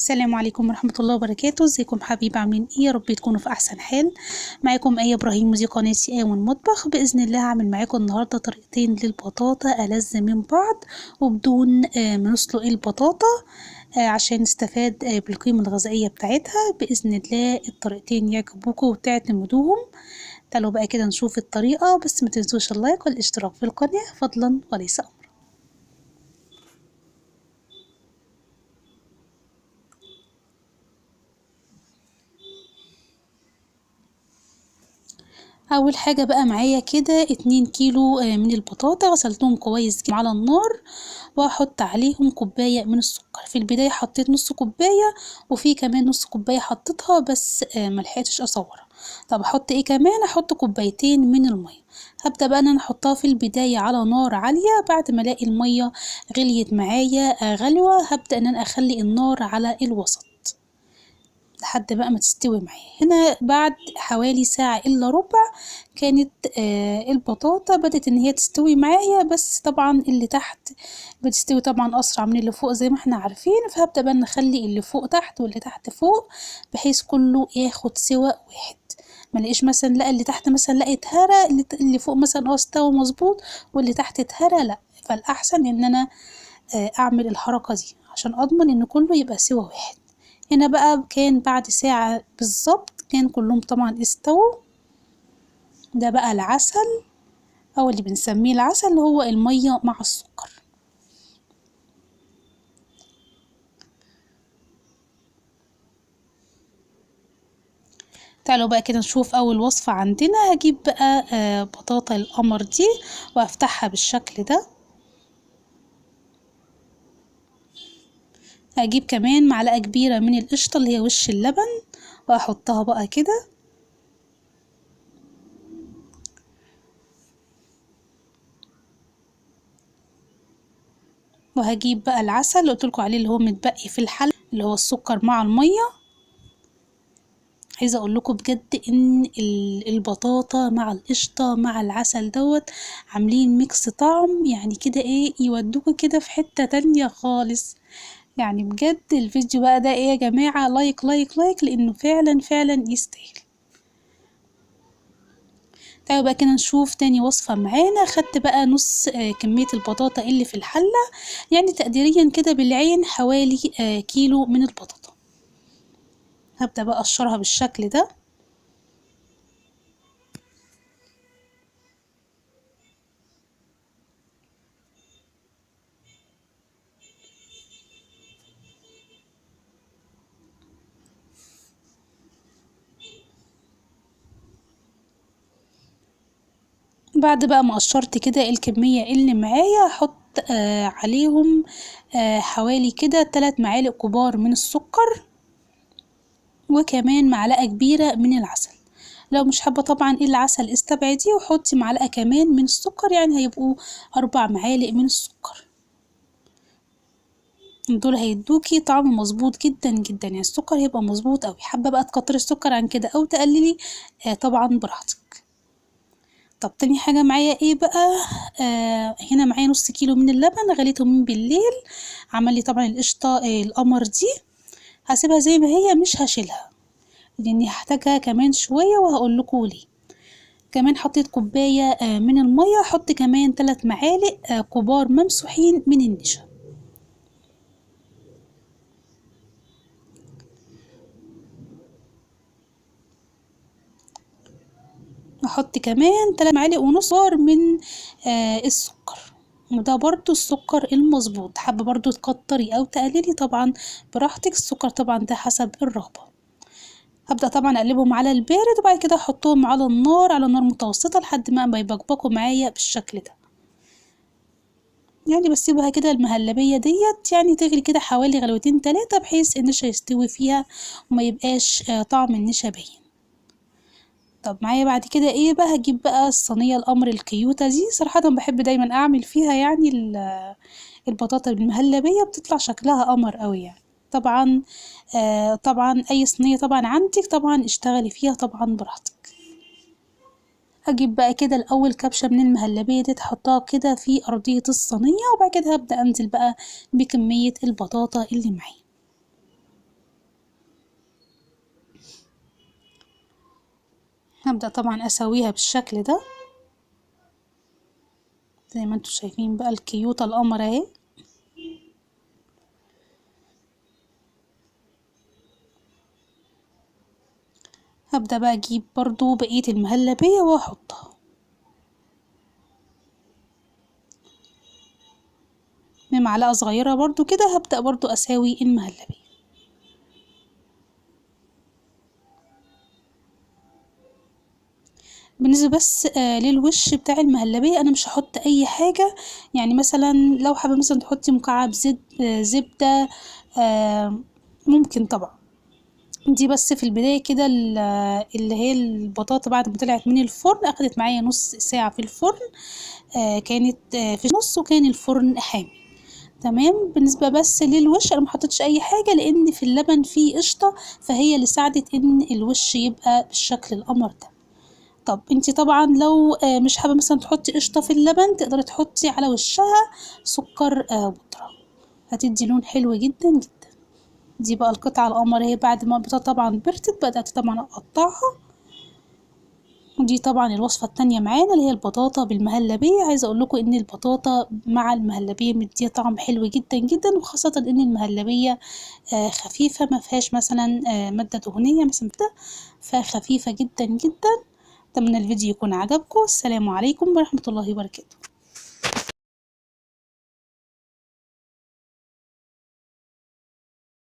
السلام عليكم ورحمة الله وبركاته. ازيكم حبايبي، عاملين ايه؟ يا رب تكونوا في احسن حال. معاكم ايه ابراهيم، ودي قناة آون مطبخ. باذن الله هعمل معاكم النهارده طريقتين للبطاطا ألذ من بعض، وبدون ما نسلق البطاطا عشان نستفاد بالقيمة الغذائية بتاعتها. باذن الله الطريقتين يعجبوكم وتعتمدوهم. تعالوا بقى كده نشوف الطريقة، بس ما تنسوش اللايك والاشتراك في القناة فضلا وليس امر. اول حاجة بقى معايا كده 2 كيلو من البطاطا، غسلتهم كويس على النار، وهحط عليهم كوباية من السكر. في البداية حطيت نص كوباية، وفي كمان نص كوباية حطيتها بس ملحقتش اصورها. طب احط ايه كمان؟ احط كوبايتين من المية. هبدأ بقى ان انا احطها في البداية على نار عالية. بعد ما الاقي المية غليت معايا غلوة، هبدأ ان انا اخلي النار على الوسط لحد بقى ما تستوي معايا. هنا بعد حوالي ساعة الا ربع كانت البطاطا بدأت ان هي تستوي معايا، بس طبعا اللي تحت بتستوي طبعا اسرع من اللي فوق زي ما احنا عارفين. فهبدأ بقى نخلي اللي فوق تحت واللي تحت فوق، بحيث كله ياخد سوا واحد. ما لقيش مثلا لا اللي تحت مثلا لا اتهرى، اللي فوق مثلا استوى مظبوط واللي تحت اتهرى لا. فالاحسن ان انا اعمل الحركة دي عشان اضمن ان كله يبقى سوا واحد. هنا بقى كان بعد ساعة بالظبط كان كلهم طبعا استووا. ده بقى العسل، او اللي بنسميه العسل، اللي هو المية مع السكر. تعالوا بقى كده نشوف اول وصفة عندنا. هجيب بقى بطاطا القمر دي وافتحها بالشكل ده. هجيب كمان معلقة كبيرة من القشطة اللي هي وش اللبن، واحطها بقى كده. وهجيب بقى العسل اللي قلتلكوا عليه اللي هو متبقي في الحلة، اللي هو السكر مع المية. عايزة اقول لكم بجد ان البطاطا مع القشطة مع العسل دوت عاملين ميكس طعم، يعني كده ايه، يودوكوا كده في حتة تانية خالص. يعني بجد الفيديو بقى ده ايه يا جماعة، لايك لايك لايك، لانه فعلا فعلا يستاهل. تعالوا بقى كده نشوف تاني وصفة معانا. خدت بقى نص كمية البطاطا اللي في الحلة، يعني تقديريا كده بالعين حوالي كيلو من البطاطا. هبدأ بقى اقشرها بالشكل ده. بعد بقى ما قشرت كده الكمية اللي معايا، هحط عليهم حوالي كده 3 معالق كبار من السكر، وكمان معلقة كبيرة من العسل. لو مش حابة طبعا العسل استبعديه وحطي معلقة كمان من السكر، يعني هيبقوا 4 معالق من السكر. دول هيدوكي طعم مظبوط جدا جدا، يعني السكر هيبقى مظبوط اوي. حابة بقى تكتري السكر عن كده او تقللي طبعا براحتك. طب تاني حاجة معايا ايه بقى؟ هنا معايا نص كيلو من اللبن غليته من بالليل. عمل لي طبعا القشطة القمر دي. هسيبها زي ما هي، مش هشيلها لاني هحتاجها كمان شوية وهقول لكم ليه. كمان حطيت كوباية من المية. احط كمان 3 معالق كبار ممسوحين من النشا. احط كمان 3 معالق ونص كبار من السكر، وده برضو السكر المظبوط. حابة برضو تكتري او تقللي طبعا براحتك، السكر طبعا ده حسب الرغبة. هبدأ طبعا اقلبهم على البارد، وبعد كده احطهم على النار، على نار متوسطة لحد ما يبقبقوا معايا بالشكل ده. يعني بسيبها كده المهلبية ديت يعني تغلي كده حوالي غلوتين 3، بحيث النشا يستوي فيها وما يبقاش طعم النشا باين. طب معايا بعد كده ايه بقى؟ هجيب بقى الصينية القمر الكيوتة دي. صراحة بحب دايما اعمل فيها يعني البطاطا المهلبية، بتطلع شكلها قمر قوي يعني. طبعا طبعا اي صينية طبعا عندك طبعا اشتغلي فيها طبعا براحتك. هجيب بقى كده الاول كبشة من المهلبية دي، تحطها كده في ارضية الصينية، وبعد كده هبدأ انزل بقى بكمية البطاطا اللي معايا. هبدأ طبعا اسويها بالشكل ده زي ما انتوا شايفين بقى الكيوتة القمر اهي. هبدأ بقى اجيب برضو بقية المهلبية واحطها بمعلقة صغيرة برضو كده. هبدأ برضو اساوي المهلبية. بالنسبة بس للوش بتاع المهلبية انا مش هحط اي حاجة. يعني مثلا لو حابة مثلا تحطي مكعب زبدة ممكن طبعا. دي بس في البداية كده اللي هي البطاطا بعد ما طلعت من الفرن اخدت معايا نص ساعة في الفرن. كانت في نص وكان الفرن حامي تمام. بالنسبة بس للوش انا محطتش اي حاجة لان في اللبن فيه قشطة، فهي اللي ساعدت ان الوش يبقى بالشكل القمر ده. طب انتي طبعا لو مش حابة مثلا تحطي قشطة في اللبن تقدري تحطي على وشها سكر بودرة، هتدي لون حلو جدا جدا. دي بقى القطعة القمر اهي بعد ما البطاطا طبعا بردت بدأت طبعا اقطعها. ودي طبعا الوصفة التانية معانا اللي هي البطاطا بالمهلبية. عايزة اقول لكم ان البطاطا مع المهلبية مدية طعم حلو جدا جدا، وخاصة ان المهلبية خفيفة ما فيهاش مثلا مادة دهنية مثلا ده، فخفيفة جدا جدا. اتمنى الفيديو يكون عجبكم. السلام عليكم ورحمة الله وبركاته.